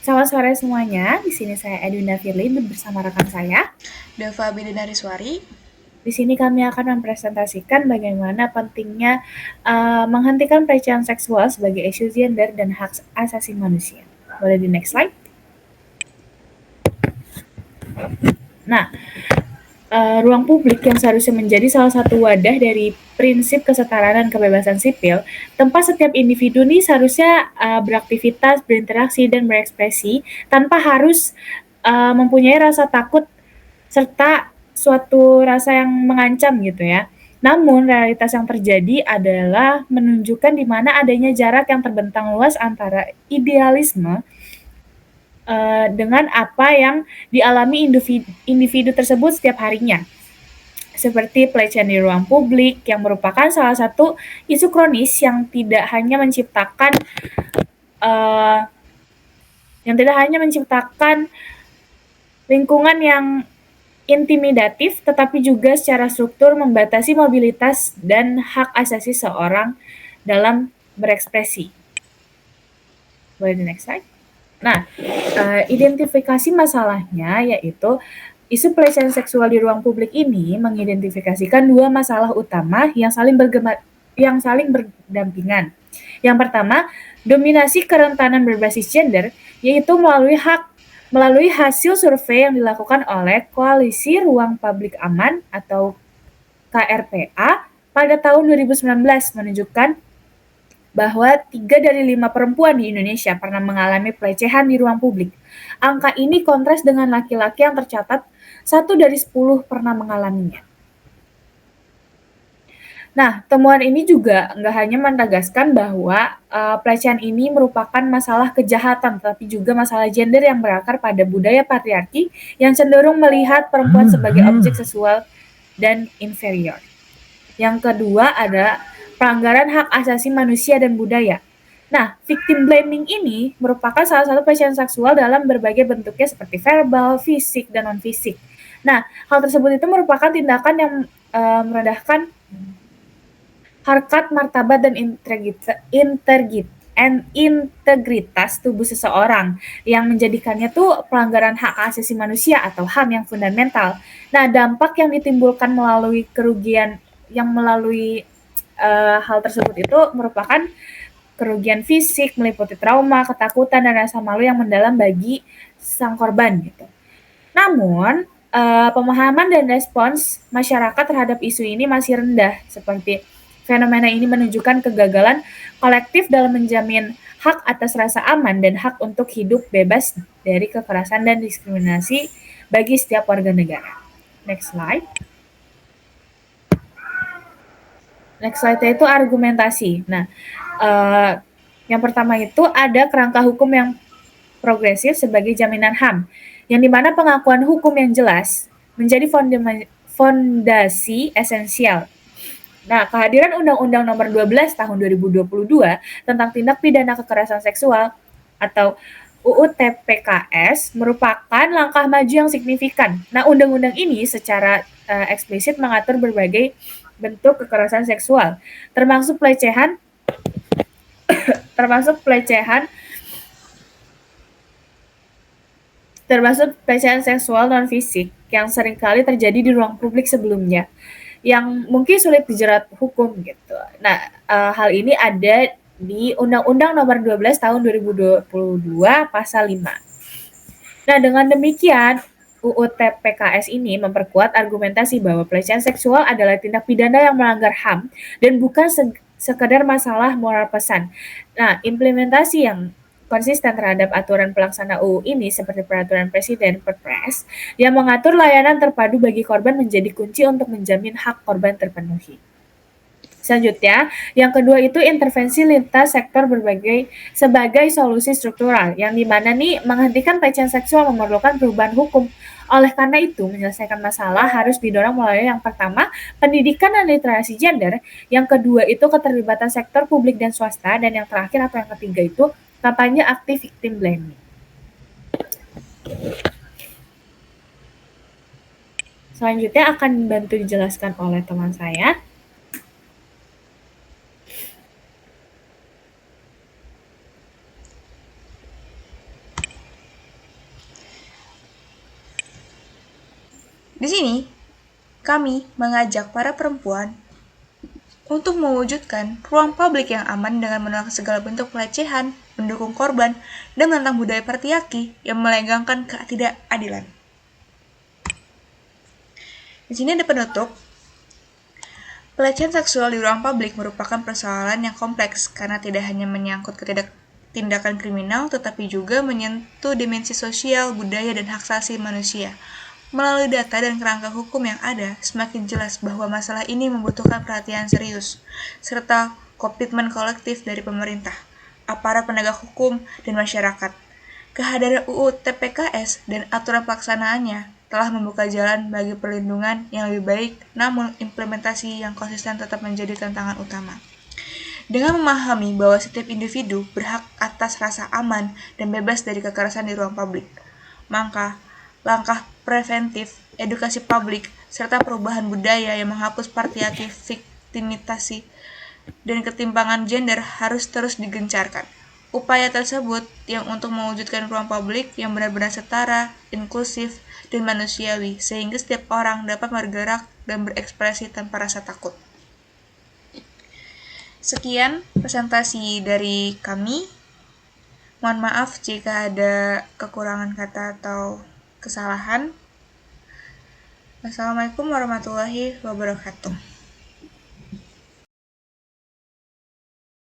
Selamat sore semuanya. Di sini saya Edwina Firly bersama rekan saya. Dava Bidanariswari. Di sini kami akan mempresentasikan bagaimana pentingnya menghentikan pelecehan seksual sebagai isu gender dan hak asasi manusia. Boleh di next slide. Nah, ruang publik yang seharusnya menjadi salah satu wadah dari prinsip kesetaraan dan kebebasan sipil, tempat setiap individu nih seharusnya beraktivitas, berinteraksi, dan berekspresi tanpa harus mempunyai rasa takut serta suatu rasa yang mengancam gitu ya. Namun realitas yang terjadi adalah menunjukkan di mana adanya jarak yang terbentang luas antara idealisme dengan apa yang dialami individu tersebut setiap harinya. Seperti pelecehan di ruang publik yang merupakan salah satu isu kronis uh, yang tidak hanya menciptakan lingkungan yang intimidatif, tetapi juga secara struktur membatasi mobilitas dan hak asasi seorang dalam berekspresi. Boleh di next slide. Nah, identifikasi masalahnya yaitu isu pelecehan seksual di ruang publik ini mengidentifikasikan dua masalah utama yang saling berdampingan. Yang pertama, dominasi kerentanan berbasis gender, yaitu melalui hasil survei yang dilakukan oleh Koalisi Ruang Publik Aman atau KRPA pada tahun 2019 menunjukkan bahwa 3 dari 5 perempuan di Indonesia pernah mengalami pelecehan di ruang publik. Angka ini kontras dengan laki-laki yang tercatat 1 dari 10 pernah mengalaminya. Nah, temuan ini juga nggak hanya menegaskan bahwa pelecehan ini merupakan masalah kejahatan, tapi juga masalah gender yang berakar pada budaya patriarki yang cenderung melihat perempuan sebagai objek seksual dan inferior. Yang kedua ada pelanggaran hak asasi manusia dan budaya. Nah, victim blaming ini merupakan salah satu pelecehan seksual dalam berbagai bentuknya seperti verbal, fisik, dan non-fisik. Nah, hal tersebut itu merupakan tindakan yang merendahkan harkat, martabat, dan integritas tubuh seseorang yang menjadikannya tuh pelanggaran hak asasi manusia atau HAM yang fundamental. Nah, dampak yang ditimbulkan melalui hal tersebut itu merupakan kerugian fisik, meliputi trauma, ketakutan, dan rasa malu yang mendalam bagi sang korban gitu. Namun, pemahaman dan respons masyarakat terhadap isu ini masih rendah, seperti fenomena ini menunjukkan kegagalan kolektif dalam menjamin hak atas rasa aman dan hak untuk hidup bebas dari kekerasan dan diskriminasi bagi setiap warga negara. Next slide. Next slide itu argumentasi. Nah, yang pertama itu ada kerangka hukum yang progresif sebagai jaminan HAM, yang dimana pengakuan hukum yang jelas menjadi fondasi esensial. Nah, kehadiran Undang-Undang Nomor 12 Tahun 2022 tentang tindak pidana kekerasan seksual atau UU TPKS merupakan langkah maju yang signifikan. Nah, undang-undang ini secara eksplisit mengatur berbagai bentuk kekerasan seksual, termasuk pelecehan, termasuk pelecehan termasuk pelecehan seksual non fisik yang seringkali terjadi di ruang publik sebelumnya yang mungkin sulit dijerat hukum gitu. Nah, hal ini ada di Undang-Undang Nomor 12 Tahun 2022 Pasal 5. Nah, dengan demikian UU TPKS ini memperkuat argumentasi bahwa pelecehan seksual adalah tindak pidana yang melanggar HAM dan bukan sekedar masalah moral pesan. Nah, implementasi yang konsisten terhadap aturan pelaksana UU ini seperti peraturan presiden Perpres yang mengatur layanan terpadu bagi korban menjadi kunci untuk menjamin hak korban terpenuhi. Selanjutnya, yang kedua itu intervensi lintas sektor sebagai solusi struktural, yang dimana nih menghentikan pelecehan seksual memerlukan perubahan hukum. Oleh karena itu, menyelesaikan masalah harus didorong melalui yang pertama, pendidikan dan literasi gender, yang kedua itu keterlibatan sektor publik dan swasta, dan yang terakhir atau yang ketiga itu kampanye aktif victim blaming. Selanjutnya akan bantu dijelaskan oleh teman saya. Di sini, kami mengajak para perempuan untuk mewujudkan ruang publik yang aman dengan menolak segala bentuk pelecehan, mendukung korban, dan menentang budaya patriarki yang melegangkan ketidakadilan. Di sini ada penutup. Pelecehan seksual di ruang publik merupakan persoalan yang kompleks karena tidak hanya menyangkut tindakan kriminal, tetapi juga menyentuh dimensi sosial, budaya, dan hak asasi manusia. Melalui data dan kerangka hukum yang ada, semakin jelas bahwa masalah ini membutuhkan perhatian serius, serta komitmen kolektif dari pemerintah, aparat penegak hukum, dan masyarakat. Kehadiran UU TPKS dan aturan pelaksanaannya telah membuka jalan bagi perlindungan yang lebih baik, namun implementasi yang konsisten tetap menjadi tantangan utama. Dengan memahami bahwa setiap individu berhak atas rasa aman dan bebas dari kekerasan di ruang publik, maka langkah preventif, edukasi publik, serta perubahan budaya yang menghapus patriarki, viktimisasi, dan ketimpangan gender harus terus digencarkan. Upaya tersebut yang untuk mewujudkan ruang publik yang benar-benar setara, inklusif, dan manusiawi, sehingga setiap orang dapat bergerak dan berekspresi tanpa rasa takut. Sekian presentasi dari kami. Mohon maaf jika ada kekurangan kata atau kesalahan. Wassalamualaikum warahmatullahi wabarakatuh.